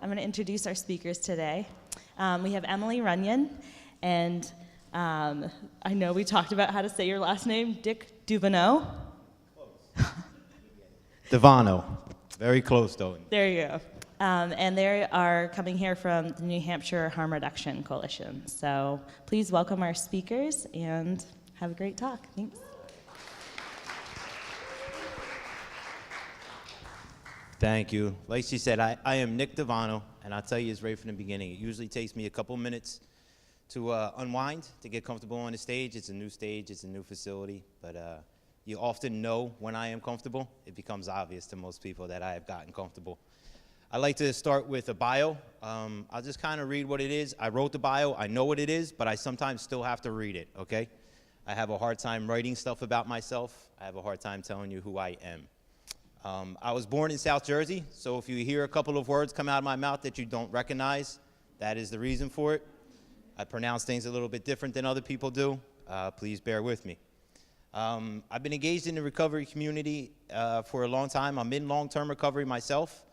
going to introduce our speakers today. We have Emily Runyon, and I know we talked about how to say your last name, Dick Duvano. Devano. Very close, though. There you go. And they are coming here from the New Hampshire Harm Reduction Coalition. So please welcome our speakers and have a great talk. Thanks. Thank you. Like she said, I am Nick Devano, and I'll tell you this right from the beginning. It usually takes me a couple minutes to unwind, to get comfortable on the stage. It's a new stage, it's a new facility, but you often know when I am comfortable. It becomes obvious to most people that I have gotten comfortable. I like to start with a bio. I'll just kind of read what it is. I wrote the bio, I know what it is, but I sometimes still have to read it, okay? I have a hard time writing stuff about myself. I have a hard time telling you who I am. I was born in South Jersey, so if you hear a couple of words come out of my mouth that you don't recognize, that is the reason for it. I pronounce things a little bit different than other people do. Please bear with me. I've been engaged in the recovery community for a long time. I'm in long-term recovery myself.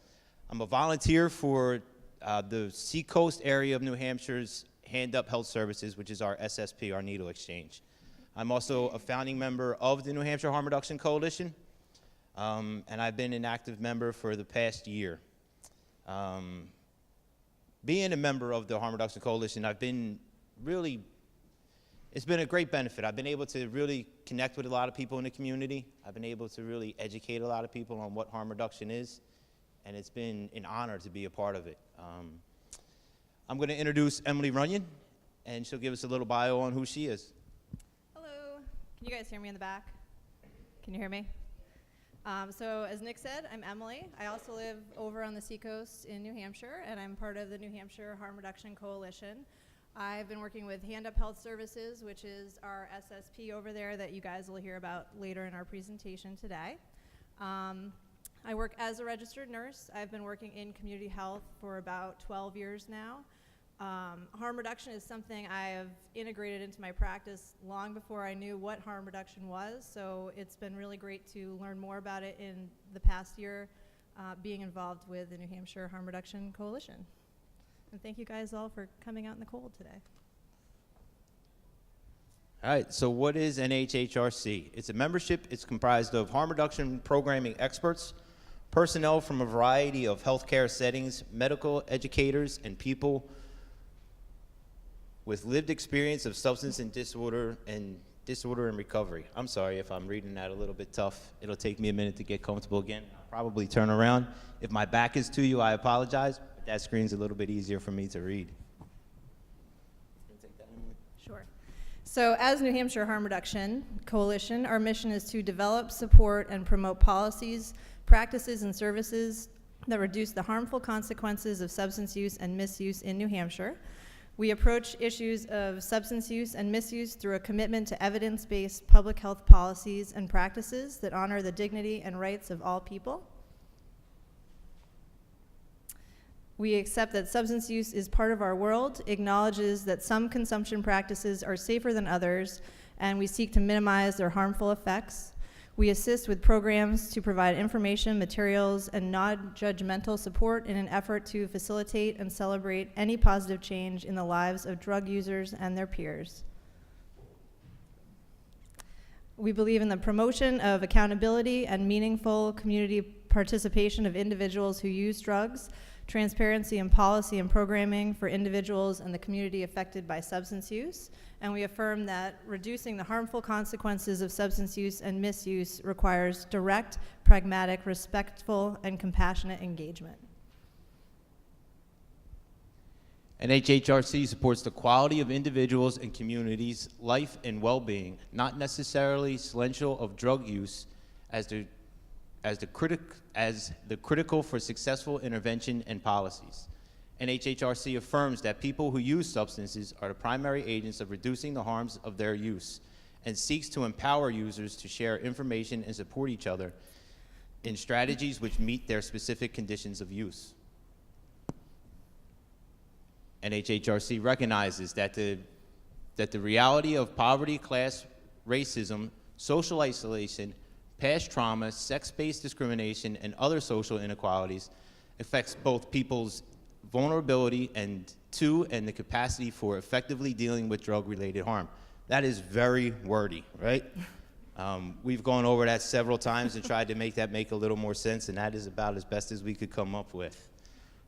I'm a volunteer for the Seacoast area of New Hampshire's Hand Up Health Services, which is our SSP, our needle exchange. I'm also a founding member of the New Hampshire Harm Reduction Coalition, and I've been an active member for the past year. Being a member of the Harm Reduction Coalition, it's been a great benefit. I've been able to really connect with a lot of people in the community. I've been able to really educate a lot of people on what harm reduction is, and it's been an honor to be a part of it. I'm going to introduce Emily Runyon, and she'll give us a little bio on who she is. Hello. Can you guys hear me in the back? Can you hear me? So as Nick said, I'm Emily. I also live over on the Seacoast in New Hampshire, and I'm part of the New Hampshire Harm Reduction Coalition. I've been working with Hand Up Health Services, which is our SSP over there that you guys will hear about later in our presentation today. I work as a registered nurse. I've been working in community health for about 12 years now. Harm reduction is something I have integrated into my practice long before I knew what harm reduction was, so it's been really great to learn more about it in the past year, being involved with the New Hampshire Harm Reduction Coalition. And thank you guys all for coming out in the cold today. All right, so what is NHHRC? It's a membership. It's comprised of harm reduction programming experts, personnel from a variety of healthcare settings, medical educators, and people with lived experience of substance and disorder and recovery. I'm sorry if I'm reading that a little bit tough. It'll take me a minute to get comfortable again. I'll probably turn around. If my back is to you, I apologize. But that screen's a little bit easier for me to read. Sure. So as New Hampshire Harm Reduction Coalition, our mission is to develop, support, and promote policies, practices, and services that reduce the harmful consequences of substance use and misuse in New Hampshire. We approach issues of substance use and misuse through a commitment to evidence-based public health policies and practices that honor the dignity and rights of all people. We accept that substance use is part of our world, acknowledges that some consumption practices are safer than others, and we seek to minimize their harmful effects. We assist with programs to provide information, materials, and non-judgmental support in an effort to facilitate and celebrate any positive change in the lives of drug users and their peers. We believe in the promotion of accountability and meaningful community participation of individuals who use drugs, transparency in policy and programming for individuals and the community affected by substance use, and we affirm that reducing the harmful consequences of substance use and misuse requires direct, pragmatic, respectful, and compassionate engagement. NHHRC supports the quality of individuals and communities' life and well-being, not necessarily silencial of drug use as the critical for successful intervention and policies. NHHRC affirms that people who use substances are the primary agents of reducing the harms of their use and seeks to empower users to share information and support each other in strategies which meet their specific conditions of use. NHHRC recognizes that the reality of poverty, class, racism, social isolation, past trauma, sex-based discrimination, and other social inequalities affects both people's vulnerability, and 2, and the capacity for effectively dealing with drug-related harm. That is very wordy, right? We've gone over that several times and tried to make that make a little more sense, and that is about as best as we could come up with.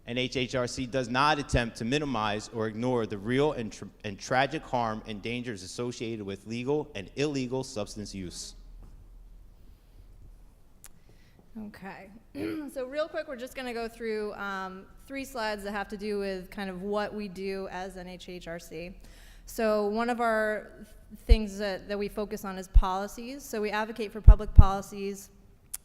And HHRC does not attempt to minimize or ignore the real and tragic harm and dangers associated with legal and illegal substance use. Okay, so real quick, we're just going to go through 3 slides that have to do with kind of what we do as an HHRC. So one of our things that we focus on is policies. So we advocate for public policies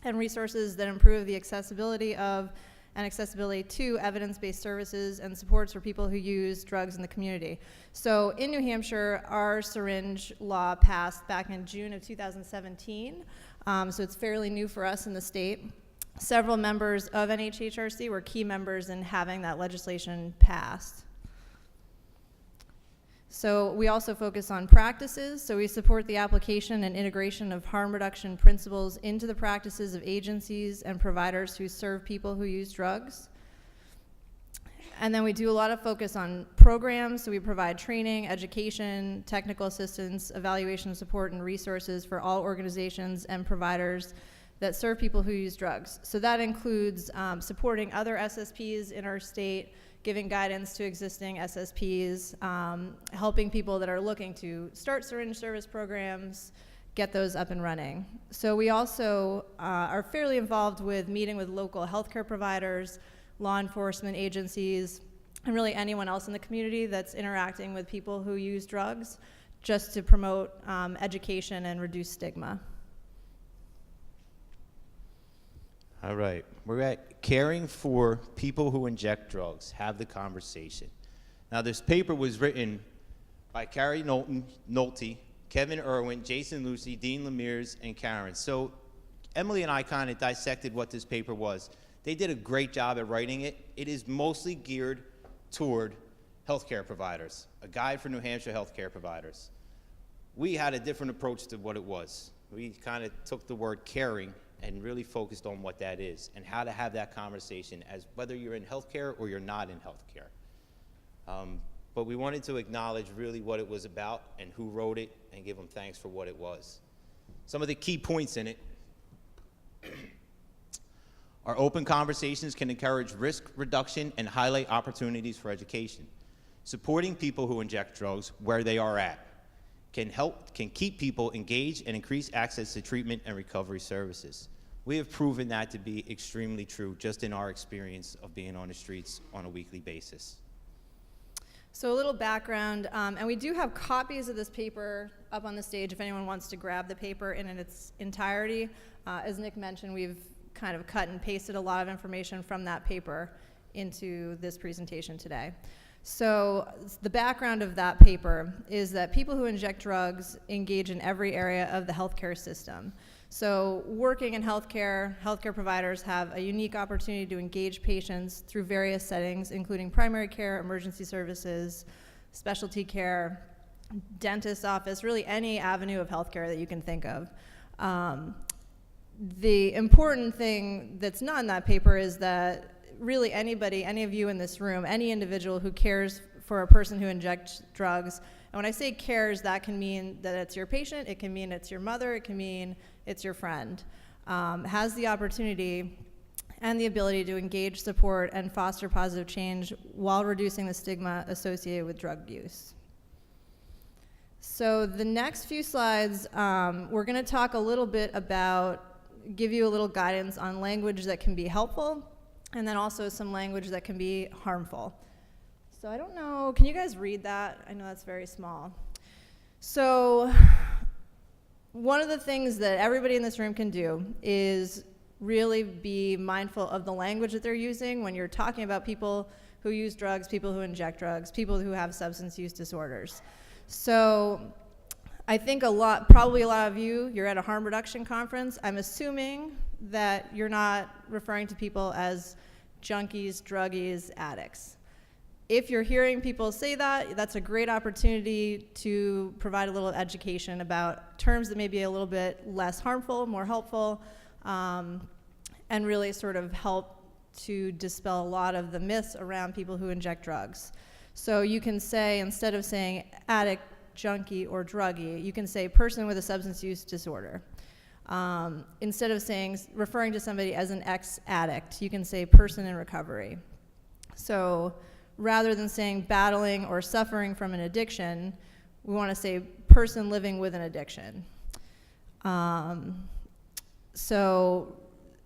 and resources that improve the accessibility of and accessibility to evidence-based services and supports for people who use drugs in the community. So in New Hampshire, our syringe law passed back in June of 2017. So it's fairly new for us in the state. Several members of NHHRC were key members in having that legislation passed. So we also focus on practices. So we support the application and integration of harm reduction principles into the practices of agencies and providers who serve people who use drugs. And then we do a lot of focus on programs. So we provide training, education, technical assistance, evaluation support, and resources for all organizations and providers that serve people who use drugs. So that includes supporting other SSPs in our state, giving guidance to existing SSPs, helping people that are looking to start syringe service programs, get those up and running. So we also are fairly involved with meeting with local healthcare providers, law enforcement agencies, and really anyone else in the community that's interacting with people who use drugs, just to promote education and reduce stigma. All right, we're at caring for people who inject drugs, have the conversation. Now this paper was written by Carrie Nolte, Kevin Irwin, Jason Lucy, Dean Lemires, and Karen. So Emily and I kind of dissected what this paper was. They did a great job at writing it. It is mostly geared toward healthcare providers, a guide for New Hampshire healthcare providers. We had a different approach to what it was. We kind of took the word caring and really focused on what that is and how to have that conversation as whether you're in healthcare or you're not in healthcare. But we wanted to acknowledge really what it was about and who wrote it and give them thanks for what it was. Some of the key points in it are open conversations can encourage risk reduction and highlight opportunities for education. Supporting people who inject drugs where they are at can keep people engaged and increase access to treatment and recovery services. We have proven that to be extremely true just in our experience of being on the streets on a weekly basis. So a little background, and we do have copies of this paper up on the stage if anyone wants to grab the paper in its entirety. As Nick mentioned, we've kind of cut and pasted a lot of information from that paper into this presentation today. So the background of that paper is that people who inject drugs engage in every area of the healthcare system. So working in healthcare providers have a unique opportunity to engage patients through various settings, including primary care, emergency services, specialty care, dentist's office, really any avenue of healthcare that you can think of. The important thing that's not in that paper is that really anybody, any of you in this room, any individual who cares for a person who injects drugs, and when I say cares, that can mean that it's your patient, it can mean it's your mother, it can mean it's your friend, has the opportunity and the ability to engage, support, and foster positive change while reducing the stigma associated with drug use. So the next few slides, we're going to talk a little bit about, give you a little guidance on language that can be helpful, and then also some language that can be harmful. So I don't know, can you guys read that? I know that's very small. So one of the things that everybody in this room can do is really be mindful of the language that they're using when you're talking about people who use drugs, people who inject drugs, people who have substance use disorders. So I think probably a lot of you're at a harm reduction conference. I'm assuming that you're not referring to people as junkies, druggies, addicts. If you're hearing people say that, that's a great opportunity to provide a little education about terms that may be a little bit less harmful, more helpful, and really sort of help to dispel a lot of the myths around people who inject drugs. So you can say, instead of saying addict, junkie, or druggie, you can say person with a substance use disorder. Instead of referring to somebody as an ex-addict, you can say person in recovery. So rather than saying battling or suffering from an addiction, we want to say person living with an addiction. So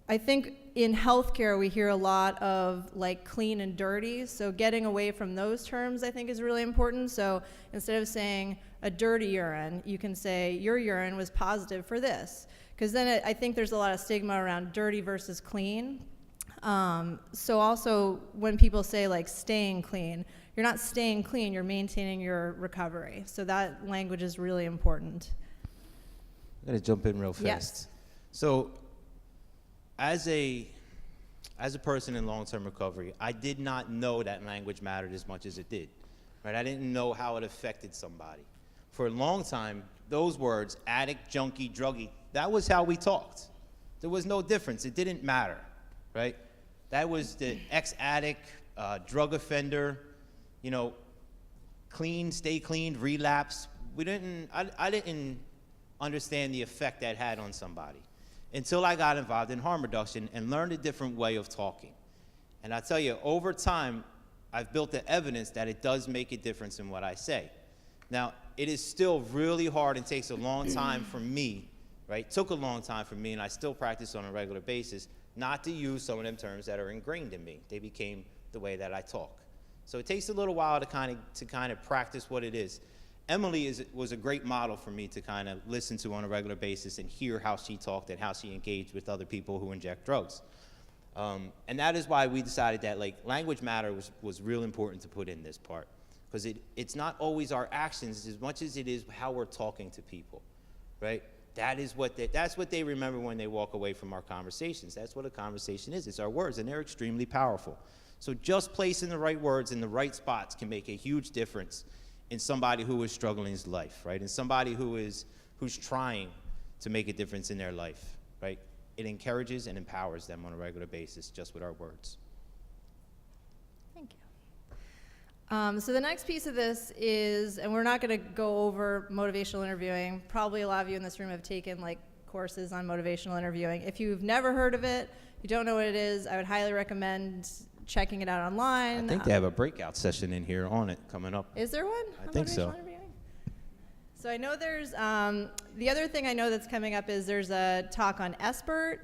I think in healthcare we hear a lot of like clean and dirty, so getting away from those terms I think is really important. So instead of saying a dirty urine, you can say your urine was positive for this, because then I think there's a lot of stigma around dirty versus clean. So also when people say like staying clean, you're not staying clean, you're maintaining your recovery. So that language is really important. I'm gonna jump in real fast. Yes. So as a person in long-term recovery, I did not know that language mattered as much as it did, right? I didn't know how it affected somebody. For a long time, those words, addict, junkie, druggie, that was how we talked. There was no difference. It didn't matter, right? That was the ex-addict, drug offender, you know, clean, stay clean, relapse. I didn't understand the effect that had on somebody until I got involved in harm reduction and learned a different way of talking. And I tell you, over time, I've built the evidence that it does make a difference in what I say. Now, it is still really hard and takes a long time for me, right? Took a long time for me, and I still practice on a regular basis, not to use some of them terms that are ingrained in me. They became the way that I talk. So it takes a little while to kind of practice what it is. Emily was a great model for me to kind of listen to on a regular basis and hear how she talked and how she engaged with other people who inject drugs. And that is why we decided that like language matter was real important to put in this part, because it's not always our actions as much as it is how we're talking to people, right? That's what they remember when they walk away from our conversations. That's what a conversation is. It's our words, and they're extremely powerful. So just placing the right words in the right spots can make a huge difference in somebody who is struggling in life, right? And somebody who's trying to make a difference in their life, right? It encourages and empowers them on a regular basis just with our words. Thank you. So the next piece of this is, and we're not going to go over motivational interviewing. Probably a lot of you in this room have taken like courses on motivational interviewing. If you've never heard of it, you don't know what it is, I would highly recommend checking it out online. I think they have a breakout session in here on it coming up. Is there one? I think so. So I know there's, the other thing I know that's coming up is there's a talk on SBIRT.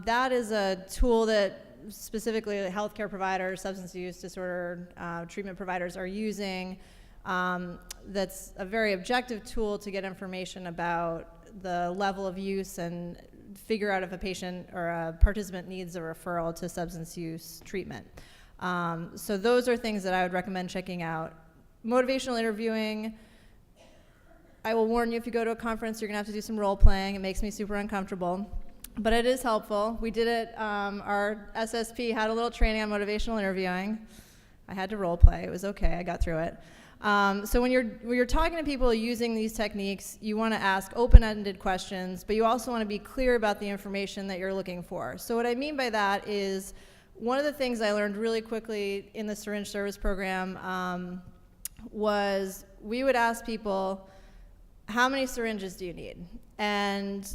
That is a tool that specifically healthcare providers, substance use disorder treatment providers are using. That's a very objective tool to get information about the level of use and figure out if a patient or a participant needs a referral to substance use treatment. So those are things that I would recommend checking out. Motivational interviewing, I will warn you, if you go to a conference, you're gonna have to do some role playing. It makes me super uncomfortable, but it is helpful. We did it, our SSP had a little training on motivational interviewing. I had to role play, it was okay, I got through it. So when you're talking to people using these techniques, you want to ask open-ended questions, but you also want to be clear about the information that you're looking for. So what I mean by that is, one of the things I learned really quickly in the syringe service program was we would ask people, how many syringes do you need? And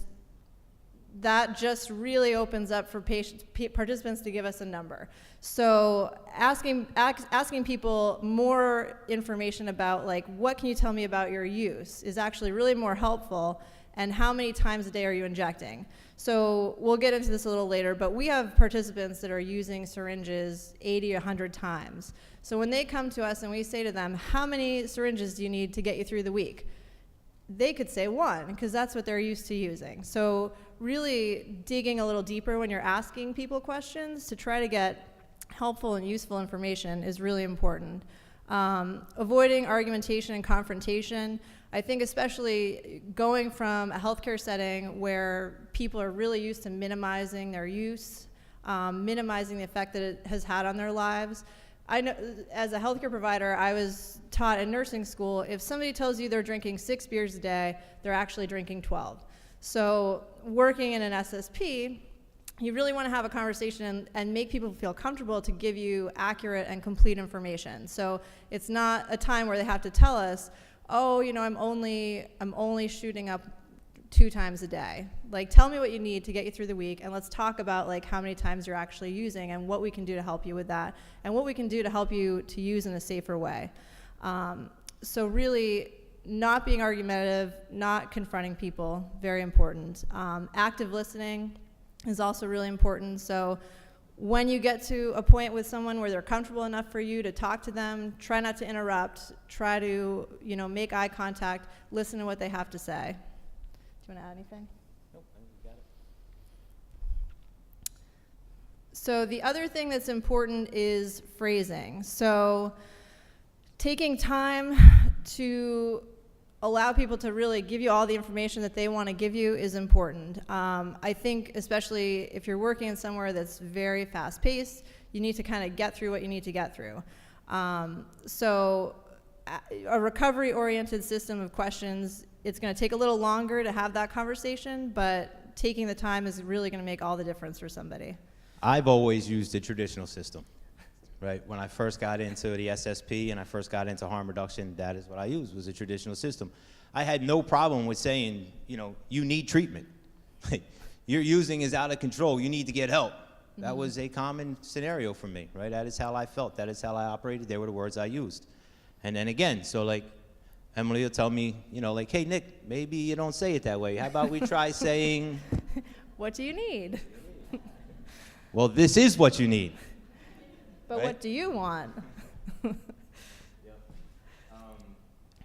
that just really opens up for participants to give us a number. So asking people more information about like, what can you tell me about your use is actually really more helpful, and how many times a day are you injecting? So we'll get into this a little later, but we have participants that are using syringes 80, 100 times. So when they come to us and we say to them, how many syringes do you need to get you through the week? They could say 1, because that's what they're used to using. So really digging a little deeper when you're asking people questions to try to get helpful and useful information is really important. Avoiding argumentation and confrontation. I think especially going from a healthcare setting where people are really used to minimizing their use, minimizing the effect that it has had on their lives. I know, as a healthcare provider, I was taught in nursing school, if somebody tells you they're drinking 6 beers a day, they're actually drinking 12. So working in an SSP, you really want to have a conversation and make people feel comfortable to give you accurate and complete information. So it's not a time where they have to tell us, oh, you know, I'm only shooting up 2 times a day. Like, tell me what you need to get you through the week, and let's talk about like how many times you're actually using and what we can do to help you with that, and what we can do to help you to use in a safer way. So really, not being argumentative, not confronting people, very important. Active listening is also really important. So when you get to a point with someone where they're comfortable enough for you to talk to them, try not to interrupt, try to, you know, make eye contact, listen to what they have to say. Do you want to add anything? Nope, I think you got it. So the other thing that's important is phrasing. So taking time to allow people to really give you all the information that they want to give you is important. I think especially if you're working in somewhere that's very fast-paced, you need to kind of get through what you need to get through. So a recovery-oriented system of questions, it's going to take a little longer to have that conversation, but taking the time is really going to make all the difference for somebody. I've always used the traditional system. Right, when I first got into the SSP and I first got into harm reduction, that is what I used, was a traditional system. I had no problem with saying, you know, you need treatment. Your using is out of control, you need to get help. Mm-hmm. That was a common scenario for me, right? That is how I felt, that is how I operated, they were the words I used. And then again, so like, Emily will tell me, you know, like, hey Nick, maybe you don't say it that way. How about we try saying, what do you need? Well, this is what you need. But right? What do you want?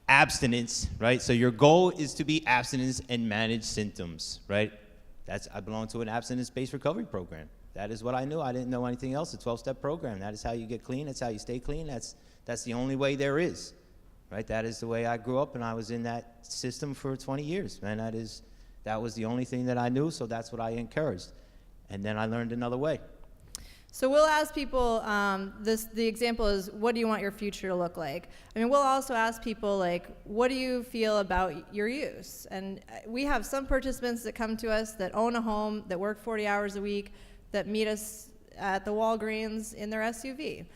Abstinence, right? So your goal is to be abstinence and manage symptoms, right? I belong to an abstinence-based recovery program. That is what I knew. I didn't know anything else. A 12-step program. That is how you get clean. That's how you stay clean. That's the only way there is, right? That is the way I grew up, and I was in that system for 20 years, man. That was the only thing that I knew, so that's what I encouraged. And then I learned another way. So we'll ask people, the example is, what do you want your future to look like? I mean, we'll also ask people, like, what do you feel about your use? And we have some participants that come to us that own a home, that work 40 hours a week, that meet us at the Walgreens in their SUV.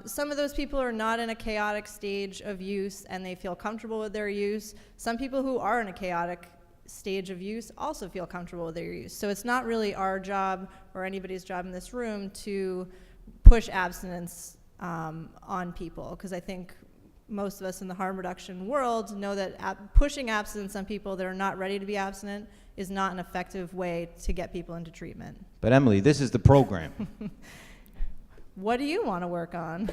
Some of those people are not in a chaotic stage of use and they feel comfortable with their use. Some people who are in a chaotic stage of use also feel comfortable with their use. So it's not really our job or anybody's job in this room to push abstinence on people, because I think most of us in the harm reduction world know that pushing abstinence on people that are not ready to be abstinent is not an effective way to get people into treatment. But Emily, this is the program. What do you want to work on?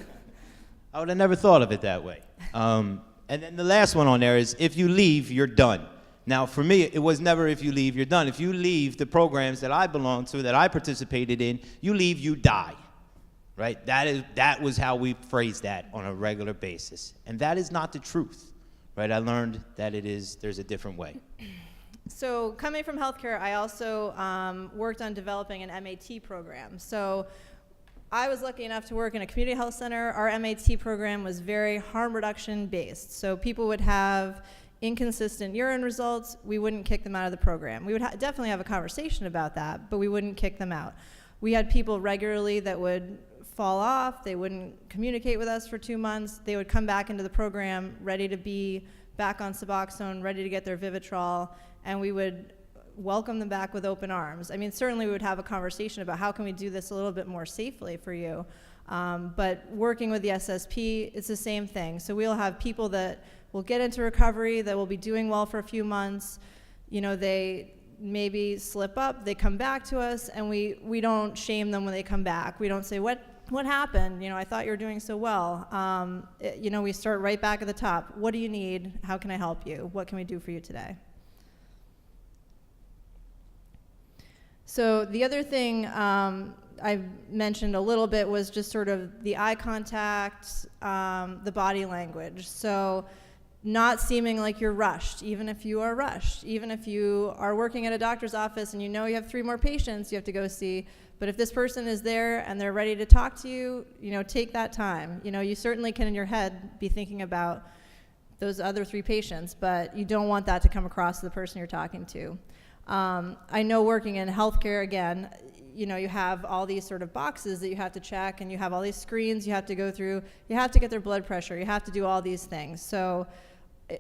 I would have never thought of it that way. And then the last one on there is, if you leave, you're done. Now, for me, it was never if you leave, you're done. If you leave the programs that I belong to, that I participated in, you leave, you die, right? That was how we phrased that on a regular basis. And that is not the truth, right? I learned that there's a different way. So coming from healthcare, I also worked on developing an MAT program. So I was lucky enough to work in a community health center. Our MAT program was very harm reduction based. So people would have inconsistent urine results, we wouldn't kick them out of the program. We would definitely have a conversation about that, but we wouldn't kick them out. We had people regularly that would fall off, they wouldn't communicate with us for 2 months, they would come back into the program ready to be back on Suboxone, ready to get their Vivitrol, and we would welcome them back with open arms. I mean, certainly we would have a conversation about how can we do this a little bit more safely for you, but working with the SSP, it's the same thing. So we'll have people that will get into recovery, that will be doing well for a few months. You know, they maybe slip up, they come back to us, and we don't shame them when they come back. We don't say, what happened? You know, I thought you were doing so well. You know, we start right back at the top. What do you need? How can I help you? What can we do for you today? So the other thing I mentioned a little bit was just sort of the eye contact, the body language. So not seeming like you're rushed, even if you are rushed, even if you are working at a doctor's office and you know you have 3 more patients you have to go see, but if this person is there and they're ready to talk to you, you know, take that time. You know, you certainly can in your head be thinking about those other 3 patients, but you don't want that to come across to the person you're talking to. I know working in healthcare, again, you know, you have all these sort of boxes that you have to check, and you have all these screens you have to go through. You have to get their blood pressure. You have to do all these things. So,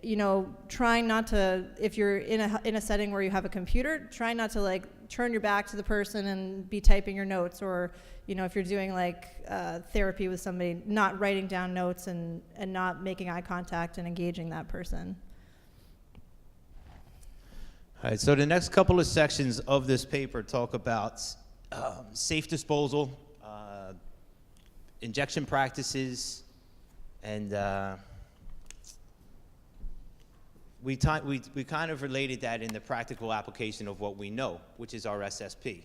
you know, trying not to, if you're in a setting where you have a computer, try not to like turn your back to the person and be typing your notes, or, you know, if you're doing like therapy with somebody, not writing down notes and not making eye contact and engaging that person. All right, so the next couple of sections of this paper talk about safe disposal, injection practices, and we kind of related that in the practical application of what we know, which is our SSP,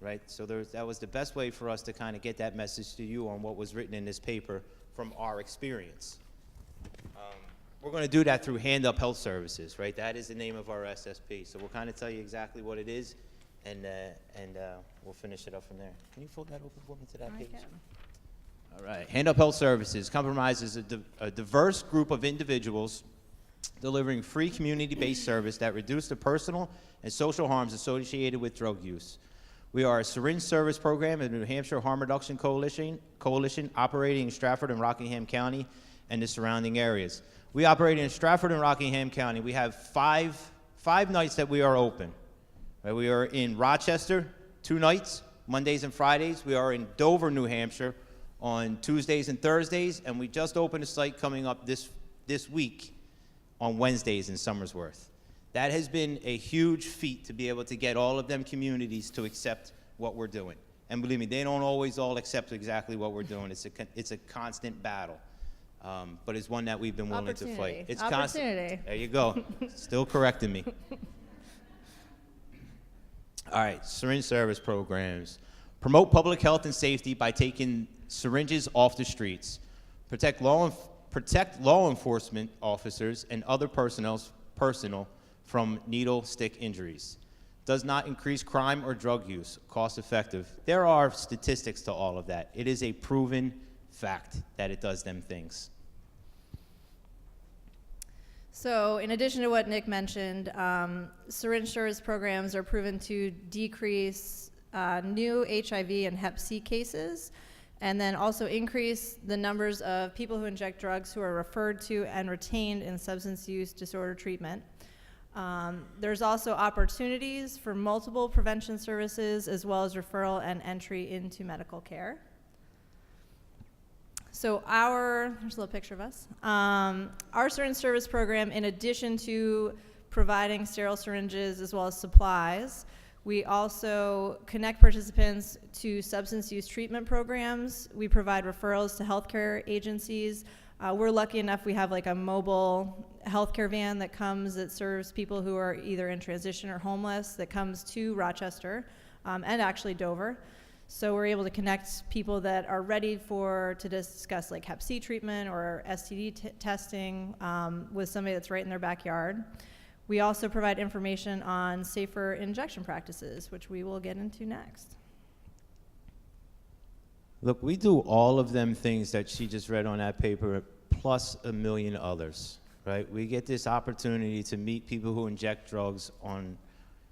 right? So that was the best way for us to kind of get that message to you on what was written in this paper from our experience. We're going to do that through Hand Up Health Services, right? That is the name of our SSP. So we'll kind of tell you exactly what it is, and we'll finish it up from there. Can you fold that open for me to that page? All right. Hand Up Health Services compromises a diverse group of individuals delivering free community-based service that reduce the personal and social harms associated with drug use. We are a syringe service program in the New Hampshire Harm Reduction Coalition operating in Stratford and Rockingham County and the surrounding areas. We operate in Stratford and Rockingham County. We have five nights that we are open. Right? We are in Rochester 2 nights, Mondays and Fridays. We are in Dover, New Hampshire on Tuesdays and Thursdays, and we just opened a site coming up this week on Wednesdays in Somersworth. That has been a huge feat to be able to get all of them communities to accept what we're doing. And believe me, they don't always all accept exactly what we're doing. It's a constant battle. But it's one that we've been willing to fight. It's constant. There you go. Still correcting me. All right, syringe service programs. Promote public health and safety by taking syringes off the streets. Protect law enforcement officers and other personnel from needle stick injuries. Does not increase crime or drug use. Cost effective. There are statistics to all of that. It is a proven fact that it does them things. So in addition to what Nick mentioned, syringe service programs are proven to decrease new HIV and Hep C cases, and then also increase the numbers of people who inject drugs who are referred to and retained in substance use disorder treatment. There's also opportunities for multiple prevention services, as well as referral and entry into medical care. So here's a little picture of us. Our syringe service program, in addition to providing sterile syringes as well as supplies, we also connect participants to substance use treatment programs. We provide referrals to healthcare agencies. We're lucky enough we have like a mobile healthcare van that serves people who are either in transition or homeless, that comes to Rochester and actually Dover. So we're able to connect people that are ready to discuss like Hep C treatment or STD testing with somebody that's right in their backyard. We also provide information on safer injection practices, which we will get into next. Look, we do all of them things that she just read on that paper, plus a million others, right? We get this opportunity to meet people who inject drugs on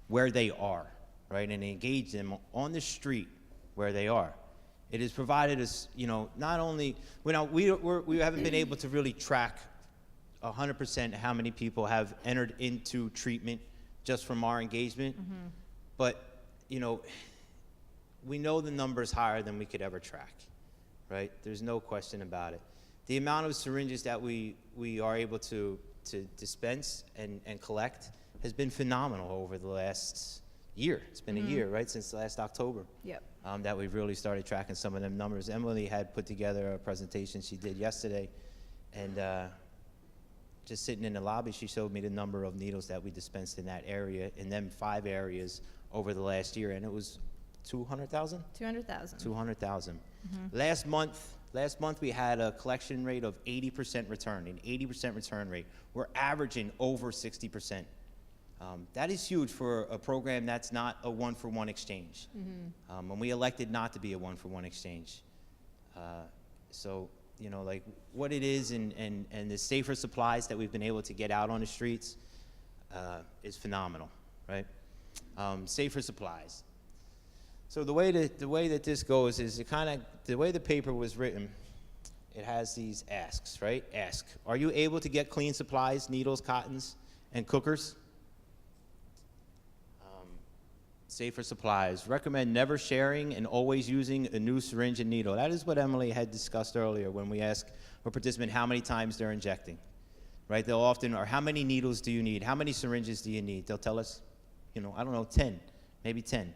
where they are, right? And engage them on the street where they are. It has provided us, not only, we haven't been able to really track 100% how many people have entered into treatment just from our engagement, but, we know the number's higher than we could ever track, right? There's no question about it. The amount of syringes that we are able to dispense and collect has been phenomenal over the last year. It's been a year, right, since last October. Yep. That we've really started tracking some of them numbers. Emily had put together a presentation she did yesterday, and just sitting in the lobby, she showed me the number of needles that we dispensed in that area, in them 5 areas over the last year, and it was 200,000? 200,000. 200,000. Last month we had a collection rate of 80% return, an 80% return rate. We're averaging over 60%. That is huge for a program that's not a one-for-one exchange. And we elected not to be a one-for-one exchange. So, like what it is and the safer supplies that we've been able to get out on the streets is phenomenal, right? Safer supplies. So the way that this goes is the way the paper was written. It has these asks, right? Ask: are you able to get clean supplies, needles, cottons, and cookers? Safer supplies. Recommend never sharing and always using a new syringe and needle. That is what Emily had discussed earlier when we ask a participant how many times they're injecting, right? They'll often, or how many needles do you need? How many syringes do you need? They'll tell us, I don't know, 10, maybe 10.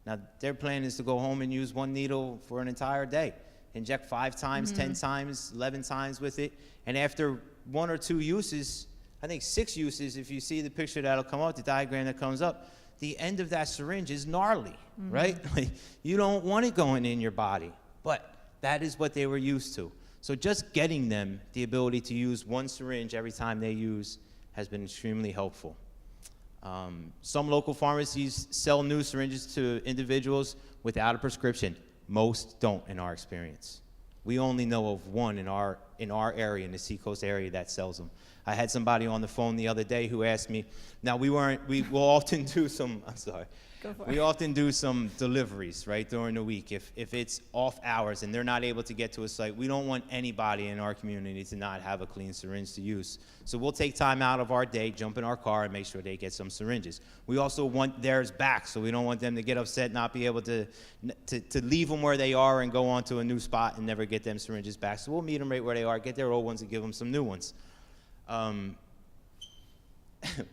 Now, their plan is to go home and use one needle for an entire day. Inject 5 times, 10 times, 11 times with it. And after 1 or 2 uses, I think 6 uses, if you see the picture that'll come up, the diagram that comes up, the end of that syringe is gnarly, right? Like, you don't want it going in your body. But that is what they were used to. So just getting them the ability to use one syringe every time they use has been extremely helpful. Some local pharmacies sell new syringes to individuals without a prescription. Most don't, in our experience. We only know of one in our area, in the Seacoast area, that sells them. I had somebody on the phone the other day who asked me, now we will often do some, I'm sorry. Go for We it. often do some deliveries, right, during the week. If it's off hours and they're not able to get to a site, we don't want anybody in our community to not have a clean syringe to use. So we'll take time out of our day, jump in our car, and make sure they get some syringes. We also want theirs back, so we don't want them to get upset, not be able to leave them where they are and go on to a new spot and never get them syringes back. So we'll meet them right where they are, get their old ones, and give them some new ones. Where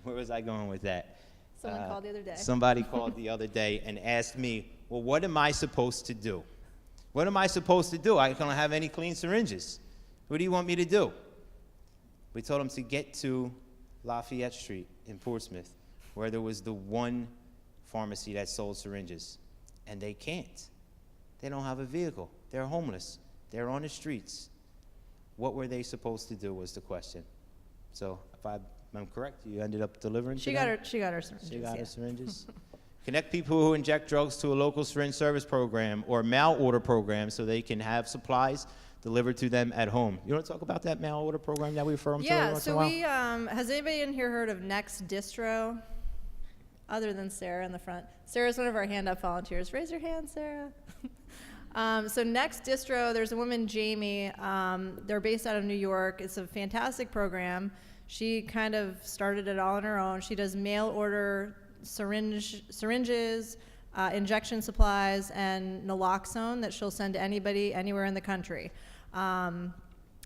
was I going with that? Someone called the other day. Somebody called the other day and asked me, well, what am I supposed to do? What am I supposed to do? I don't have any clean syringes. What do you want me to do? We told them to get to Lafayette Street in Portsmouth, where there was the one pharmacy that sold syringes. And they can't. They don't have a vehicle. They're homeless. They're on the streets. What were they supposed to do was the question. So if I'm correct, you ended up delivering to She them? got her syringes. She got yeah. her syringes. Connect people who inject drugs to a local syringe service program or mail order program so they can have supplies delivered to them at home. You want to talk about that mail order program that we refer them to every Yeah, once in a so while? we, has anybody in here heard of Next Distro? Other than Sarah in the front. Sarah's one of our hand-up volunteers. Raise your hand, Sarah. So Next Distro, there's a woman, Jamie. They're based out of New York. It's a fantastic program. She kind of started it all on her own. She does mail order syringes, injection supplies, and naloxone that she'll send to anybody anywhere in the country.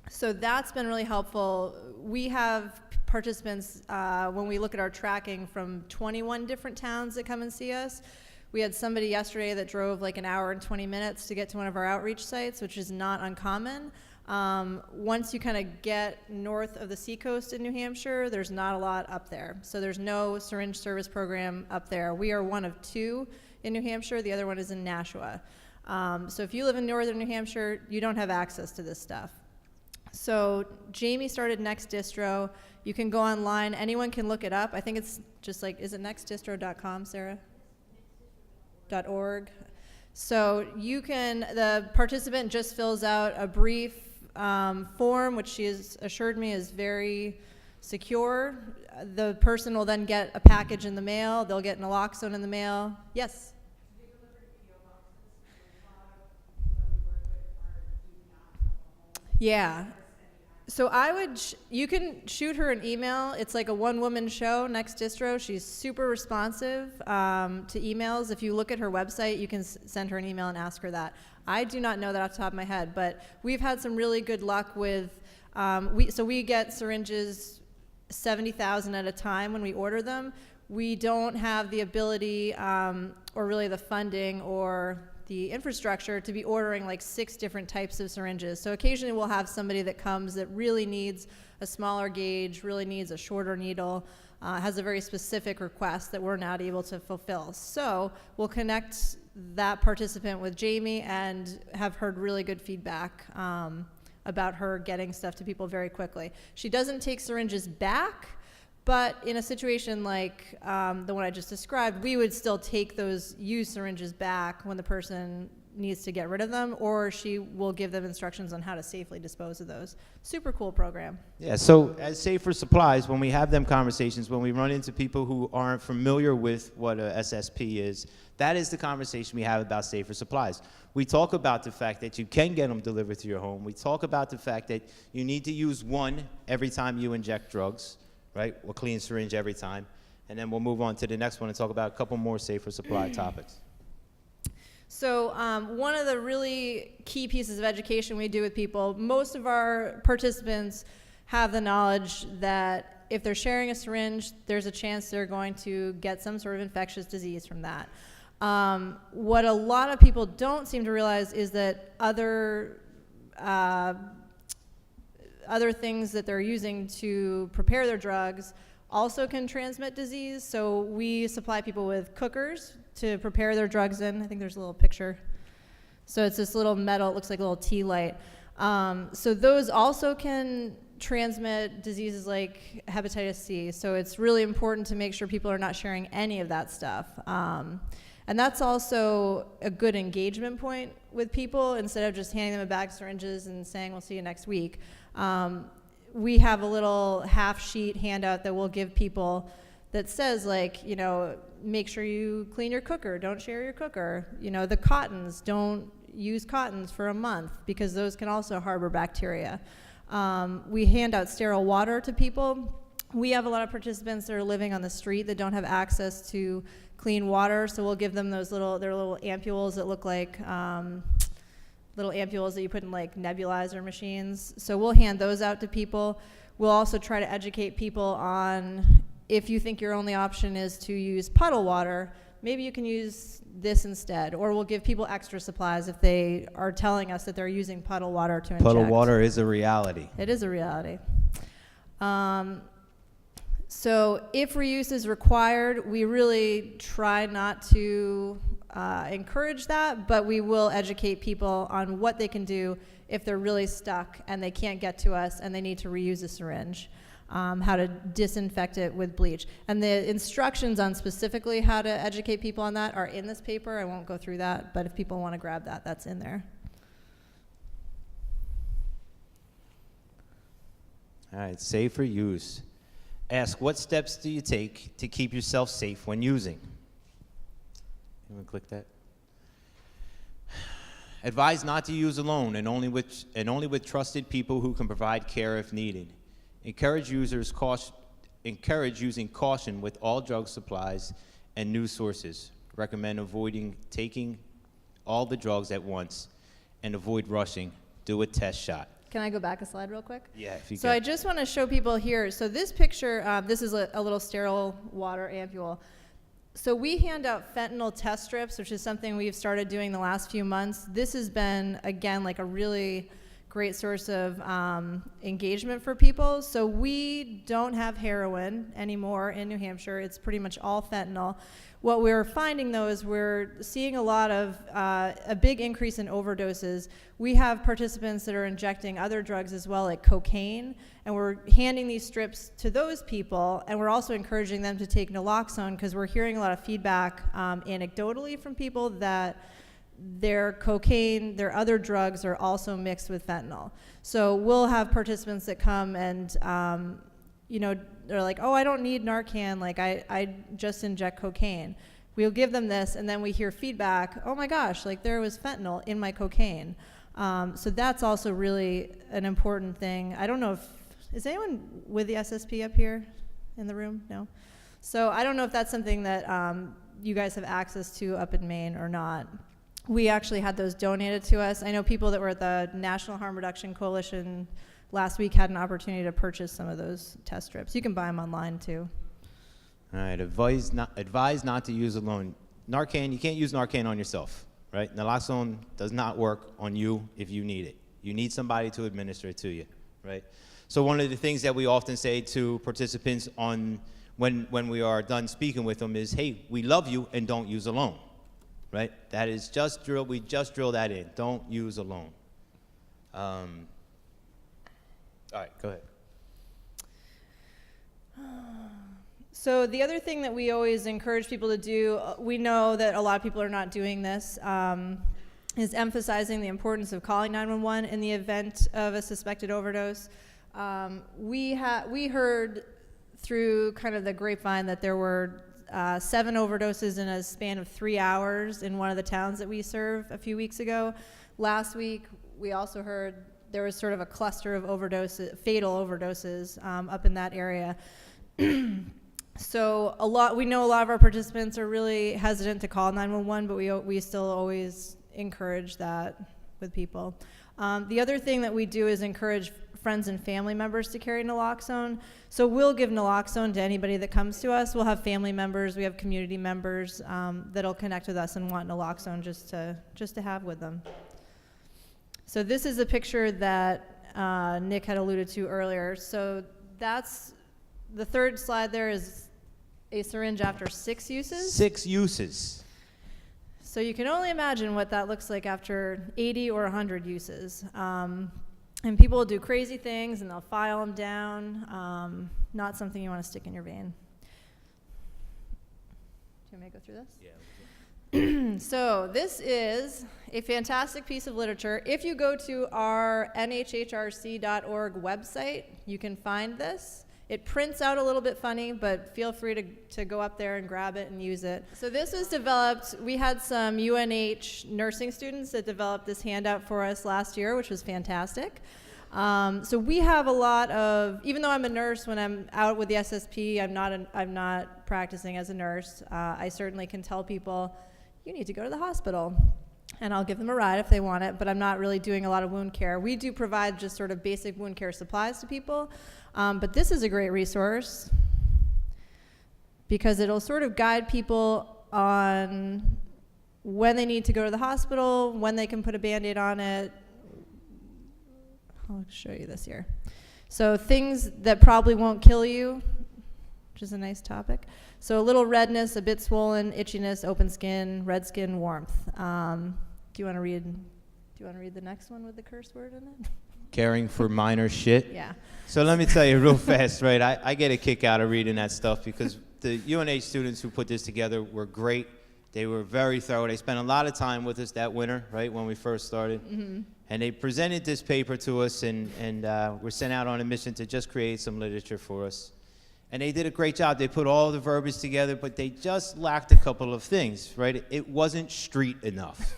So that's been really helpful. We have participants, when we look at our tracking, from 21 different towns that come and see us. We had somebody yesterday that drove like an hour and 20 minutes to get to one of our outreach sites, which is not uncommon. Once you kind of get north of the seacoast in New Hampshire, there's not a lot up there. So there's no syringe service program up there. We are one of 2 in New Hampshire. The other one is in Nashua. So if you live in northern New Hampshire, you don't have access to this stuff. So Jamie started Next Distro. You can go online. Anyone can look it up. I think it's just like, is it nextdistro.com, Sarah? .org. So you can, the participant just fills out a brief form, which she has assured me is very secure. The person will then get a package in the mail. They'll get naloxone in the mail. Yes? Yeah. So you can shoot her an email. It's like a one-woman show, Next Distro. She's super responsive to emails. If you look at her website, you can send her an email and ask her that. I do not know that off the top of my head, but we've had some really good luck with, we get syringes 70,000 at a time when we order them. We don't have the ability or really the funding or the infrastructure to be ordering like 6 different types of syringes. So occasionally we'll have somebody that comes that really needs a smaller gauge, really needs a shorter needle, has a very specific request that we're not able to fulfill. So we'll connect that participant with Jamie and have heard really good feedback about her getting stuff to people very quickly. She doesn't take syringes back, But in a situation like the one I just described, we would still take those used syringes back when the person needs to get rid of them, or she will give them instructions on how to safely dispose of those. Super cool program. Yeah, so as Safer Supplies, when we have them conversations, when we run into people who aren't familiar with what a SSP is, that is the conversation we have about Safer Supplies. We talk about the fact that you can get them delivered to your home. We talk about the fact that you need to use one every time you inject drugs, right? Or clean syringe every time. And then we'll move on to the next one and talk about a couple more Safer Supply topics. So one of the really key pieces of education we do with people, most of our participants have the knowledge that if they're sharing a syringe, there's a chance they're going to get some sort of infectious disease from that. What a lot of people don't seem to realize is that other things that they're using to prepare their drugs also can transmit disease. So we supply people with cookers to prepare their drugs in. I think there's a little picture. So it's this little metal, it looks like a little tea light. So those also can transmit diseases like hepatitis C. So it's really important to make sure people are not sharing any of that stuff. And that's also a good engagement point with people. Instead of just handing them a bag of syringes and saying, we'll see you next week. We have a little half sheet handout that we'll give people that says, like, you know, make sure you clean your cooker, don't share your cooker. You know, the cottons, don't use cottons for a month because those can also harbor bacteria. We hand out sterile water to people. We have a lot of participants that are living on the street that don't have access to clean water, so we'll give them those little ampules that look like little ampules that you put in like nebulizer machines. So we'll hand those out to people. We'll also try to educate people on, if you think your only option is to use puddle water, maybe you can use this instead. Or we'll give people extra supplies if they are telling us that they're using puddle water to inject. Puddle water is a reality. It is a reality. So if reuse is required, we really try not to encourage that, but we will educate people on what they can do if they're really stuck and they can't get to us and they need to reuse a syringe, how to disinfect it with bleach. And the instructions on specifically how to educate people on that are in this paper. I won't go through that, but if people want to grab that, that's in there. All right, safer use. Ask, what steps do you take to keep yourself safe when using? You want to click that? Advise not to use alone and only with trusted people who can provide care if needed. Encourage using caution with all drug supplies and new sources. Recommend avoiding taking all the drugs at once and avoid rushing. Do a test shot. Can I go back a slide real quick? Yeah, if you So can. I just want to show people here. So this picture, this is a little sterile water ampule. So we hand out fentanyl test strips, which is something we've started doing the last few months. This has been, again, like a really great source of engagement for people. So we don't have heroin anymore in New Hampshire. It's pretty much all fentanyl. What we're finding, though, is we're seeing a lot of a big increase in overdoses. We have participants that are injecting other drugs as well, like cocaine, and we're handing these strips to those people, and we're also encouraging them to take naloxone because we're hearing a lot of feedback anecdotally from people that their cocaine, their other drugs are also mixed with fentanyl. So we'll have participants that come and you know, they're like, oh, I don't need Narcan, like I just inject cocaine. We'll give them this, and then we hear feedback, oh my gosh, like there was fentanyl in my cocaine. So that's also really an important thing. I don't know if, is anyone with the SSP up here in the room? No? So I don't know if that's something that you guys have access to up in Maine or not. We actually had those donated to us. I know people that were at the National Harm Reduction Coalition last week had an opportunity to purchase some of those test strips. You can buy them online too. All right, advise not to use alone. Narcan, you can't use Narcan on yourself, right? Naloxone does not work on you if you need it. You need somebody to administer it to you, right? So one of the things that we often say to participants when we are done speaking with them is, hey, we love you and don't use alone, right? That is just drill. We just drill that in. Don't use alone. All right, go ahead. So the other thing that we always encourage people to do, we know that a lot of people are not doing this, is emphasizing the importance of calling 911 in the event of a suspected overdose. We heard through kind of the grapevine that there were 7 overdoses in a span of 3 hours in one of the towns that we serve a few weeks ago. Last week, we also heard there was sort of a cluster of fatal overdoses up in that area. So we know a lot of our participants are really hesitant to call 911, but we still always encourage that with people. The other thing that we do is encourage friends and family members to carry naloxone. So we'll give naloxone to anybody that comes to us. We'll have family members, we have community members that'll connect with us and want naloxone just to have with them. So this is a picture that Nick had alluded to earlier. So that's the third slide. There is a syringe after 6 uses. 6 uses. So you can only imagine what that looks like after 80 or 100 uses. And people will do crazy things and they'll file them down. Not something you want to stick in your vein. Do you want me to go through this? Yeah. So this is a fantastic piece of literature. If you go to our nhhrc.org website, you can find this. It prints out a little bit funny, but feel free to go up there and grab it and use it. So this was developed, we had some UNH nursing students that developed this handout for us last year, which was fantastic. So we have a lot of, even though I'm a nurse, when I'm out with the SSP, I'm not practicing as a nurse. I certainly can tell people, you need to go to the hospital. And I'll give them a ride if they want it, but I'm not really doing a lot of wound care. We do provide just sort of basic wound care supplies to people, but this is a great resource because it'll sort of guide people on when they need to go to the hospital, when they can put a Band-Aid on it. I'll show you this here. So things that probably won't kill you, which is a nice topic. So a little redness, a bit swollen, itchiness, open skin, red skin, warmth. Do you want to read the next one with the curse word in it? Caring for minor shit. Yeah. So let me tell you real fast, right? I get a kick out of reading that stuff because the UNH students who put this together were great. They were very thorough. They spent a lot of time with us that winter, right, when we first started. Mm-hmm. And they presented this paper to us, and were sent out on a mission to just create some literature for us. And they did a great job. They put all the verbiage together, but they just lacked a couple of things, right? It wasn't street enough,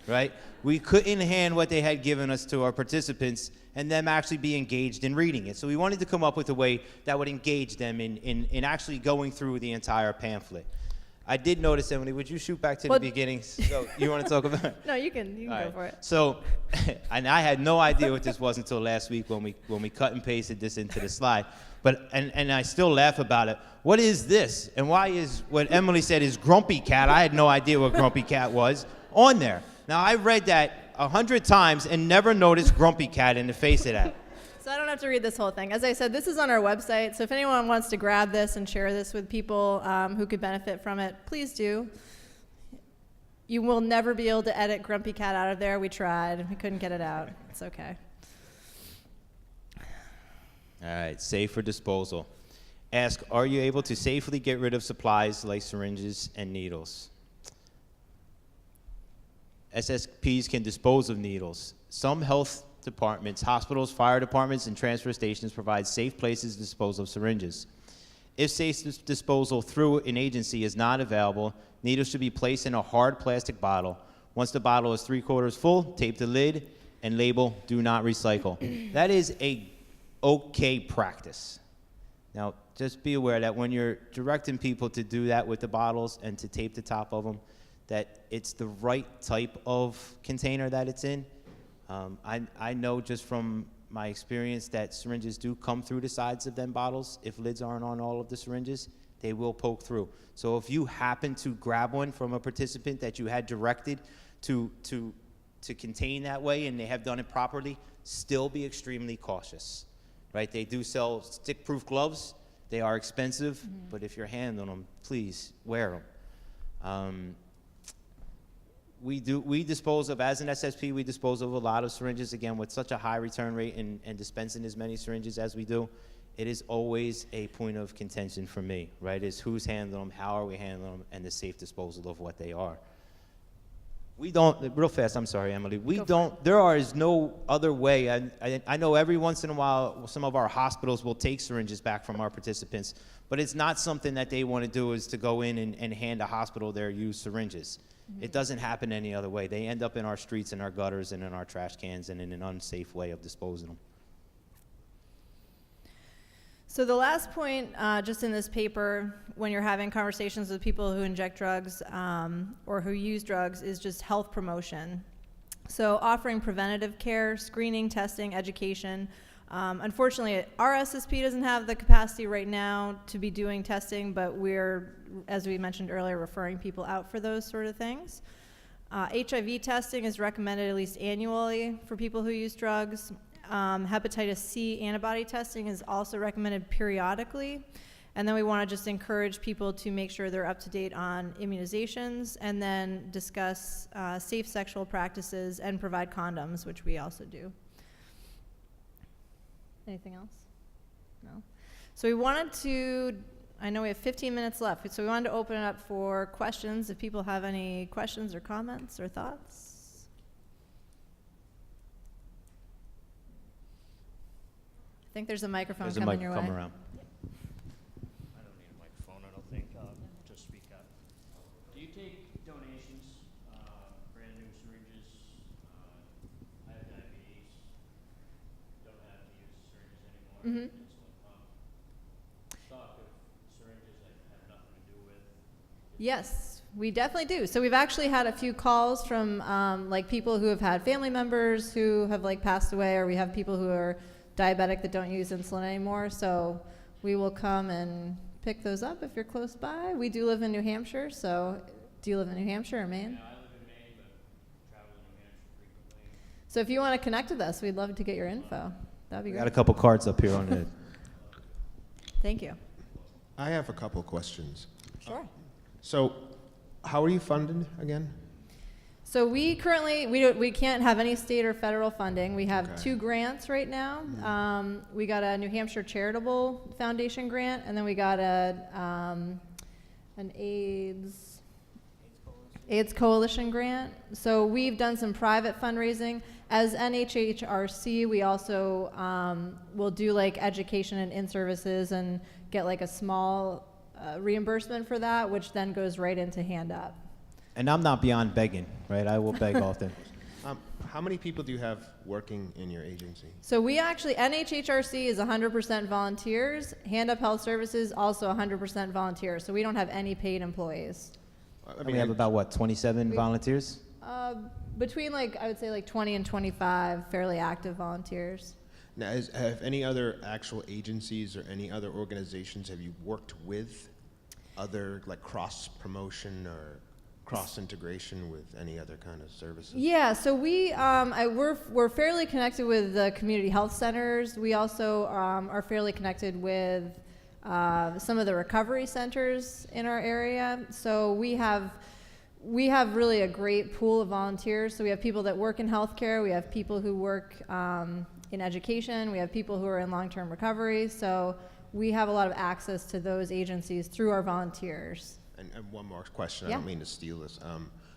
right? We couldn't hand what they had given us to our participants and them actually be engaged in reading it. So we wanted to come up with a way that would engage them in actually going through the entire pamphlet. I did notice, Emily, would you shoot back to the beginning? So you want to talk about it? No, you can go for it. So, and I had no idea what this was until last week when we cut and pasted this into the slide. But and I still laugh about it. What is this? And why is what Emily said is Grumpy Cat? I had no idea what Grumpy Cat was on there. Now I read that 100 times and never noticed Grumpy Cat in the face of that. So I don't have to read this whole thing. As I said, this is on our website. So if anyone wants to grab this and share this with people who could benefit from it, please do. You will never be able to edit Grumpy Cat out of there. We tried. We couldn't get it out. It's okay. All right, safe for disposal. Ask, are you able to safely get rid of supplies like syringes and needles? SSPs can dispose of needles. Some health departments, hospitals, fire departments, and transfer stations provide safe places to dispose of syringes. If safe disposal through an agency is not available, needles should be placed in a hard plastic bottle. Once the bottle is 3/4 full, tape the lid and label, do not recycle. That is a okay practice. Now, just be aware that when you're directing people to do that with the bottles and to tape the top of them, that it's the right type of container that it's in. I know just from my experience that syringes do come through the sides of them bottles. If lids aren't on all of the syringes, they will poke through. So if you happen to grab one from a participant that you had directed to contain that way and they have done it properly, still be extremely cautious, right? They do sell stick-proof gloves. They are expensive, but if you're handling them, please wear them. We dispose of, as an SSP, we dispose of a lot of syringes, again, with such a high return rate and dispensing as many syringes as we do. it is always a point of contention for me, right? Is who's handling them, how are we handling them, and the safe disposal of what they are. We don't, real fast, I'm sorry, Emily. We don't, there is no other way. I know every once in a while, some of our hospitals will take syringes back from our participants, but it's not something that they want to do is to go in and hand a hospital their used syringes. It doesn't happen any other way. They end up in our streets, in our gutters, and in our trash cans, and in an unsafe way of disposing them. So the last point, just in this paper, when you're having conversations with people who inject drugs or who use drugs, is just health promotion. So offering preventative care, screening, testing, education. Unfortunately, our SSP doesn't have the capacity right now to be doing testing, but we're, as we mentioned earlier, referring people out for those sort of things. HIV testing is recommended at least annually for people who use drugs. Hepatitis C antibody testing is also recommended periodically. And then we want to just encourage people to make sure they're up to date on immunizations, and then discuss safe sexual practices and provide condoms, which we also do. Anything else? No? So we wanted to, I know we have 15 minutes left, so we wanted to open it up for questions, if people have any questions or comments or thoughts. I think there's a microphone There's a coming your way. microphone around. I don't need a microphone, I don't think. Just speak up. Do you take donations, brand new syringes? I have diabetes, don't have to use syringes anymore. Insulin pump. Stock of syringes I have nothing to do with. Yes, we definitely do. So we've actually had a few calls from like people who have had family members who have like passed away, or we have people who are diabetic that don't use insulin anymore. So we will come and pick those up if you're close by. We do live in New Hampshire, so do you live in New Hampshire or Maine? Yeah, I live in Maine, but travel to New Hampshire frequently. So if you want to connect with us, we'd love to get your info. That'd be We great. got a couple cards up here on it. Thank you. I have a couple questions. Sure. So, how are you funded again? So we currently, we can't have any state or federal funding. We have Okay. 2 grants right now. We got a New Hampshire Charitable Foundation grant, and then we got an AIDS Coalition grant. So we've done some private fundraising. As NHHRC, we also will do like education and in-services and get like a small reimbursement for that, which then goes right into Hand Up. And I'm not beyond begging, right? I will beg often. How many people do you have working in your agency? So we actually, NHHRC is 100% volunteers. Hand Up Health Services, also 100% volunteers. So we don't have any paid employees. We have about, what, 27 volunteers? Between like, I would say like 20 and 25 fairly active volunteers. Now, have any other actual agencies or any other organizations have you worked with, other like cross promotion or cross integration with any other kind of services? Yeah, so we're fairly connected with the community health centers. We also are fairly connected with some of the recovery centers in our area. So we have really a great pool of volunteers. So we have people that work in healthcare. We have people who work in education. We have people who are in long-term recovery. So we have a lot of access to those agencies through our volunteers. And one more question, Yeah. I don't mean to steal this.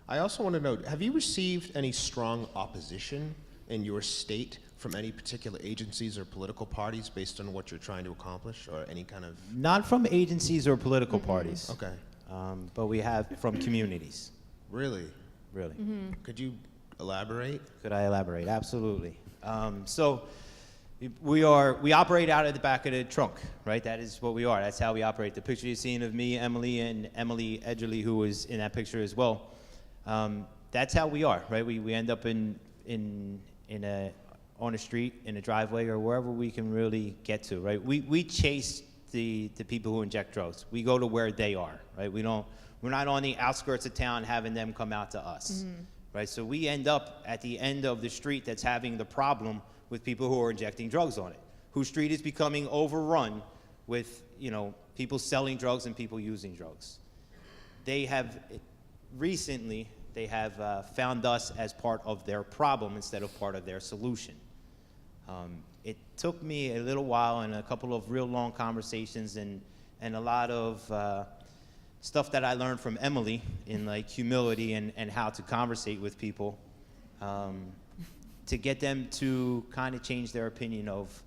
I also want to know, have you received any strong opposition in your state from any particular agencies or political parties based on what you're trying to accomplish, or any kind of... Not from agencies or political parties. Okay. But we have from communities, Really? really. Could you elaborate? Could I elaborate? Absolutely. So we operate out of the back of the trunk, right? That is what we are. That's how we operate. The picture you're seeing of me, Emily, and Emily Edgerly, who was in that picture as well. That's how we are, right? We end up on a street, in a driveway, or wherever we can really get to, right? We chase the people who inject drugs. We go to where they are, right? We're not on the outskirts of town having them come out to us, right? So we end up at the end of the street that's having the problem with people who are injecting drugs on it, whose street is becoming overrun with, people selling drugs and people using drugs. They have found us as part of their problem instead of part of their solution. it took me a little while and a couple of real long conversations and a lot of stuff that I learned from Emily in like humility and how to conversate with people to get them to kind of change their opinion of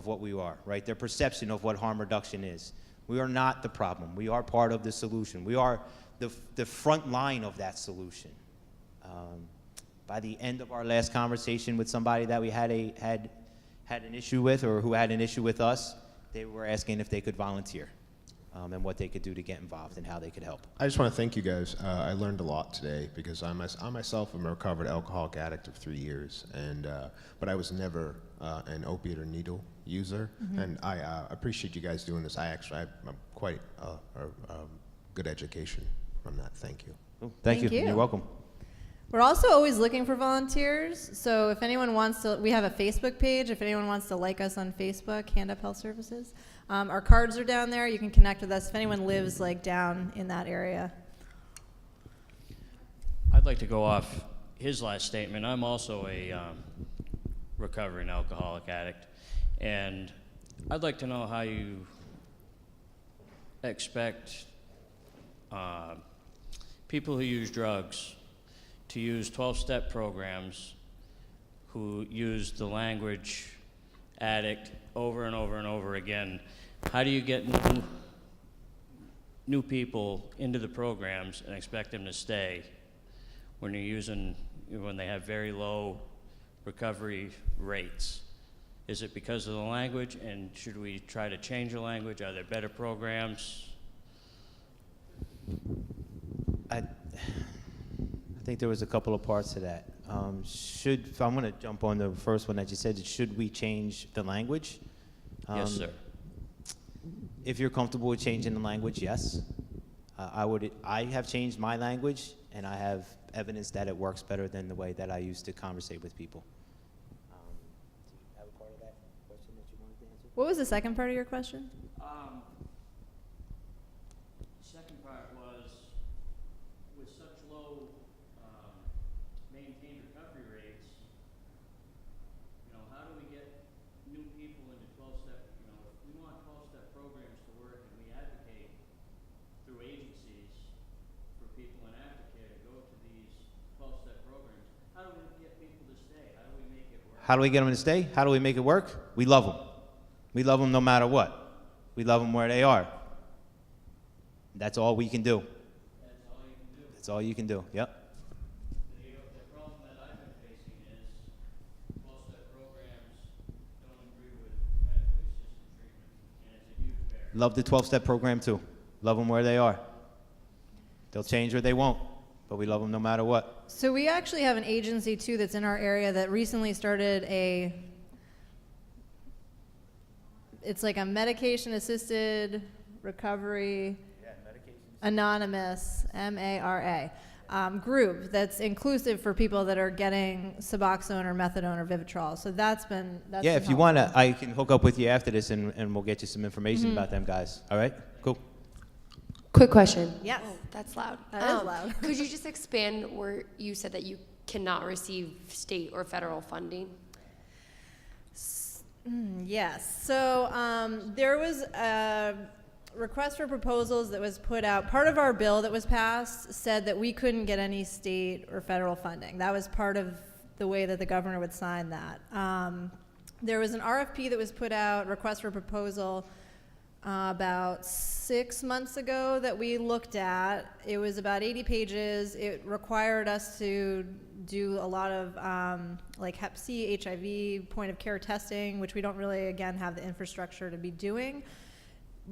what we are, right? Their perception of what harm reduction is. We are not the problem. We are part of the solution. We are the front line of that solution. By the end of our last conversation with somebody that we had an issue with, or who had an issue with us, they were asking if they could volunteer and what they could do to get involved and how they could help. I just want to thank you guys. I learned a lot today because I myself am a recovered alcoholic addict of 3 years, but I was never an opiate or needle user, and I appreciate you guys doing this. I'm quite a good education from that. Thank you. Oh, thank you. Thank you. You're welcome. We're also always looking for volunteers. So if anyone wants to, we have a Facebook page. If anyone wants to like us on Facebook, Hand Up Health Services. Our cards are down there. You can connect with us if anyone lives like down in that area. I'd like to go off his last statement. I'm also a recovering alcoholic addict, and I'd like to know how you expect people who use drugs to use 12-step programs, who use the language addict over and over and over again. How do you get new people into the programs and expect them to stay when they have very low recovery rates? Is it because of the language, and should we try to change the language? Are there better programs? I think there was a couple of parts to that. I'm going to jump on the first one that you said. Should we change the language? Yes, sir. If you're comfortable with changing the language, yes. I have changed my language, and I have evidence that it works better than the way that I used to conversate with people. Do you have a part of that question that you wanted to answer? What was the second part of your question? Second part was, with such low maintained recovery rates, how do we get new people into 12-step, if we want 12-step programs to work and we advocate through agencies for people in aftercare to go to these 12-step programs, how do we get people to stay? How do we make it work? How do we get them to stay? How do we make it work? We love them. We love them no matter what. We love them where they are. That's all we can do. That's all you can do. That's all you can do. Yep. The problem that I've been facing is 12-step programs don't agree with medically assisted treatment, and it's a huge barrier. Love the 12-step program too. Love them where they are. They'll change or they won't, but we love them no matter what. So we actually have an agency too that's in our area that recently started it's like a medication-assisted recovery anonymous, MARA, group that's inclusive for people that are getting Suboxone or methadone or Vivitrol. So that's been Yeah, if you want to, I can hook up with you after this and we'll get you some information about them guys. All right? Cool. Quick question. Yes. Oh, that's loud. That is loud. Could you just expand where you said that you cannot receive state or federal funding? Yes. So there was a request for proposals that was put out. Part of our bill that was passed said that we couldn't get any state or federal funding. That was part of the way that the governor would sign that. There was an RFP that was put out, request for proposal, about 6 months ago that we looked at. It was about 80 pages. It required us to do a lot of like Hep C, HIV, point of care testing, which we don't really, again, have the infrastructure to be doing.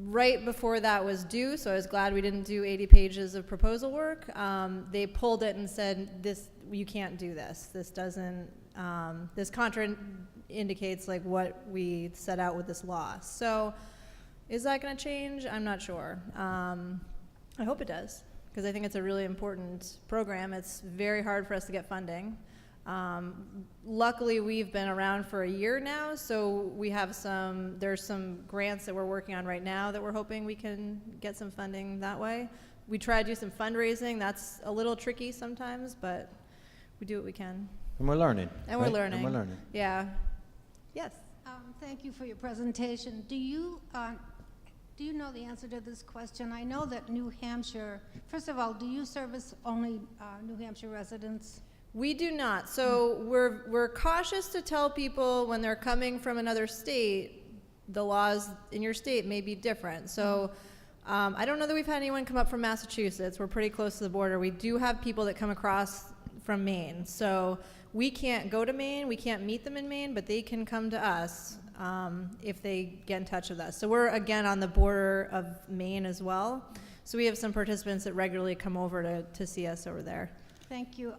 Right before that was due, so I was glad we didn't do 80 pages of proposal work. They pulled it and said, you can't do this. This doesn't, this contraindicates like what we set out with this law. So is that gonna change? I'm not sure. I hope it does, because I think it's a really important program. It's very hard for us to get funding. Luckily, we've been around for a year now, so we have there's some grants that we're working on right now that we're hoping we can get some funding that way. We try to do some fundraising. That's a little tricky sometimes, but we do what we can. And we're learning. And we're right? learning. And we're learning. Yeah. Yes. Thank you for your presentation. Do you know the answer to this question? I know that New Hampshire, first of all, do you service only New Hampshire residents? We do not. So we're cautious to tell people when they're coming from another state, the laws in your state may be different. So I don't know that we've had anyone come up from Massachusetts. We're pretty close to the border. We do have people that come across from Maine. So we can't go to Maine. We can't meet them in Maine, but they can come to us if they get in touch with us. So we're, again, on the border of Maine as well. So we have some participants that regularly come over to see us over there. Thank you.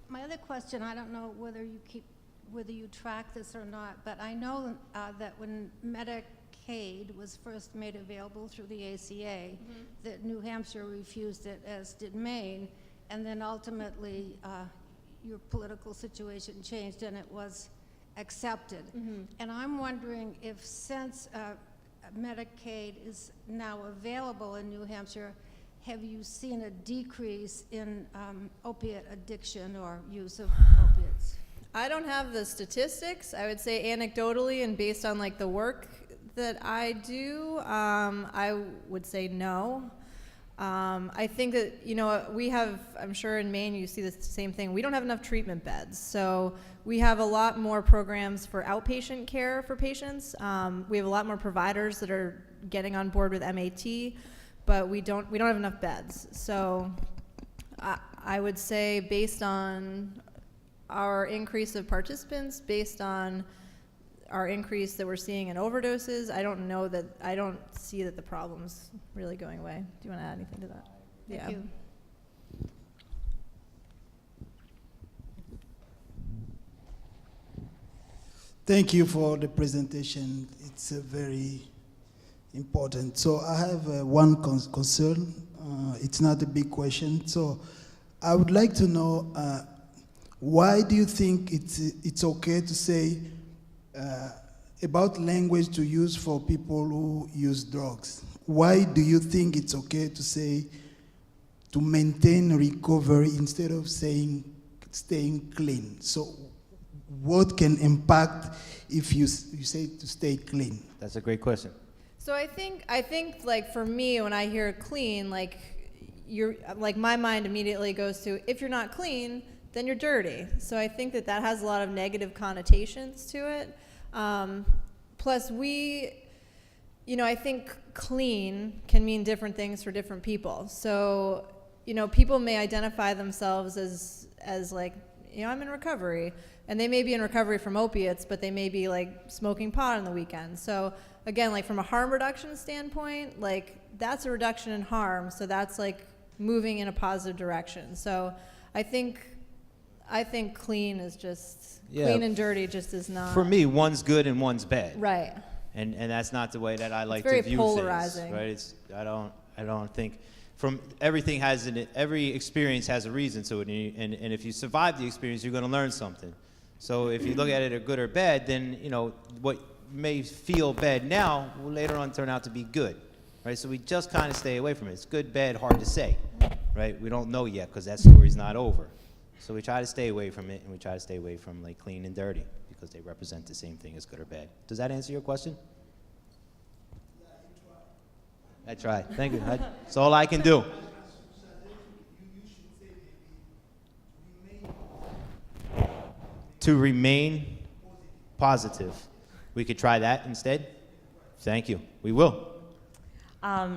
My other question, I don't know whether you track this or not, but I know that when Medicaid was first made available through the ACA, that New Hampshire refused it, as did Maine, and then ultimately your political situation changed and it was accepted. And I'm wondering if, since Medicaid is now available in New Hampshire, have you seen a decrease in opiate addiction or use of opiates? I don't have the statistics. I would say anecdotally and based on like the work that I do, I would say no. I think that, you know, we have, I'm sure in Maine you see the same thing. We don't have enough treatment beds. So we have a lot more programs for outpatient care for patients. We have a lot more providers that are getting on board with MAT, but we don't have enough beds. So I would say, based on our increase of participants, based on our increase that we're seeing in overdoses, I don't see that the problem's really going away. Do you want to add anything to that? Thank you. Thank you for the presentation. It's very important. So I have one concern. It's not a big question. So I would like to know, why do you think it's okay to say about language to use for people who use drugs? Why do you think it's okay to say to maintain recovery instead of saying staying clean? So what can impact if you say to stay clean? That's a great question. So I think like for me, when I hear clean, like my mind immediately goes to, if you're not clean, then you're dirty. So I think that has a lot of negative connotations to it. Plus I think clean can mean different things for different people. So, people may identify themselves as like, I'm in recovery, and they may be in recovery from opiates, but they may be like smoking pot on the weekend. So again, like from a harm reduction standpoint, like that's a reduction in harm. So that's like moving in a positive direction. So I think clean is just, clean and dirty just is not. For me, one's good and one's bad. Right. And that's not the way that I like It's very to view polarizing. things, right? I don't think every experience has a reason to it, and if you survive the experience, you're going to learn something. So if you look at it as good or bad, then what may feel bad now will later on turn out to be good, right? So we just kind of stay away from it. It's good, bad, hard to say, right? We don't know yet because that story's not over. So we try to stay away from it, and we try to stay away from like clean and dirty because they represent the same thing as good or bad. Does that answer your question? I tried. Thank you. That's all I can do. To remain positive. We could try that instead. Thank you. We will.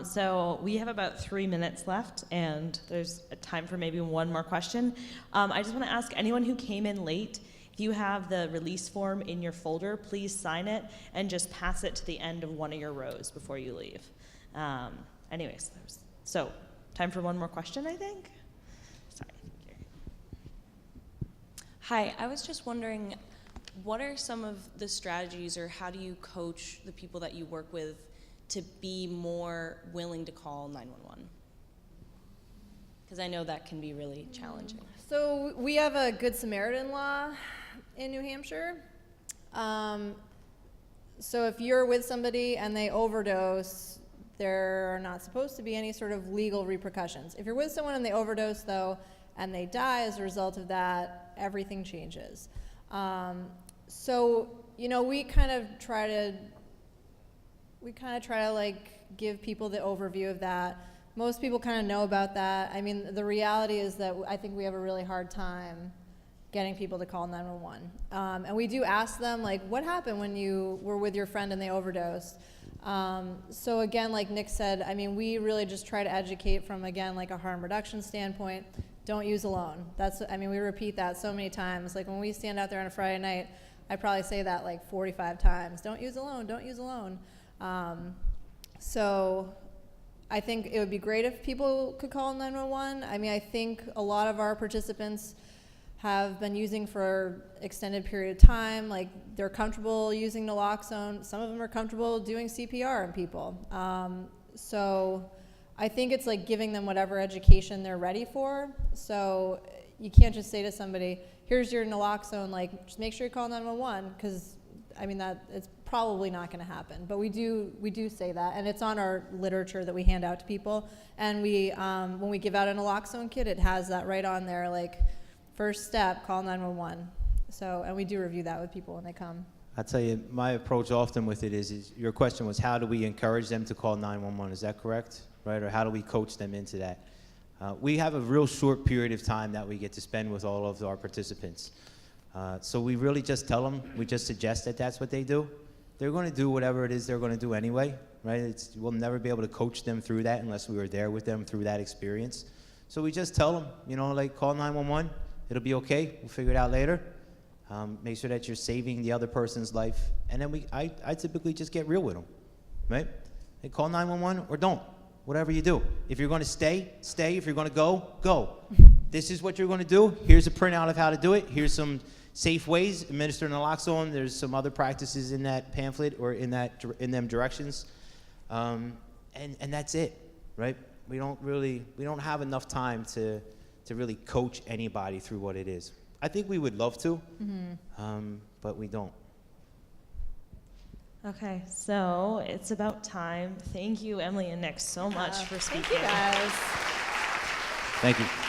So we have about 3 minutes left, and there's time for maybe one more question. I just want to ask anyone who came in late, if you have the release form in your folder, please sign it and just pass it to the end of one of your rows before you leave. Anyways, so time for one more question, I think. Sorry. Hi, I was just wondering, what are some of the strategies, or how do you coach the people that you work with to be more willing to call 911? Because I know that can be really challenging. So we have a Good Samaritan law in New Hampshire. So if you're with somebody and they overdose, there are not supposed to be any sort of legal repercussions. If you're with someone and they overdose, though, and they die as a result of that, everything changes. So you know, we kind of try to like give people the overview of that. Most people kind of know about that. I mean, the reality is that I think we have a really hard time getting people to call 911. And we do ask them, like, what happened when you were with your friend and they overdosed? So again, like Nick said, I mean, we really just try to educate from, again, like a harm reduction standpoint. Don't use alone. I mean, we repeat that so many times. Like when we stand out there on a Friday night, I probably say that like 45 times. Don't use alone, don't use alone. So I think it would be great if people could call 911. I mean, I think a lot of our participants have been using for extended period of time. Like they're comfortable using naloxone. Some of them are comfortable doing CPR on people. So I think it's like giving them whatever education they're ready for. So you can't just say to somebody, here's your naloxone, like just make sure you call 911, because I mean that it's probably not going to happen. But we do say that, and it's on our literature that we hand out to people. And we when we give out a naloxone kit, it has that right on there, like first step, call 911. So, and we do review that with people when they come. I'll tell you, my approach often with it is your question was, how do we encourage them to call 911? Is that correct? Right? Or how do we coach them into that? We have a real short period of time that we get to spend with all of our participants. So we really just tell them, we just suggest that that's what they do. They're going to do whatever it is they're going to do anyway, right? We'll never be able to coach them through that unless we were there with them through that experience. So we just tell them, you know, like call 911. It'll be okay. We'll figure it out later. Make sure that you're saving the other person's life. And then I typically just get real with them, right? They call 911 or don't. Whatever you do. If you're going to stay, stay. If you're going to go, go. This is what you're going to do. Here's a printout of how to do it. Here's some safe ways. Administer naloxone. There's some other practices in that pamphlet or in them directions. And that's it, right? We don't have enough time to really coach anybody through what it is. I think we would love to, but we don't. Okay, so it's about time. Thank you, Emily and Nick, so much for speaking. Thank you guys. Thank you.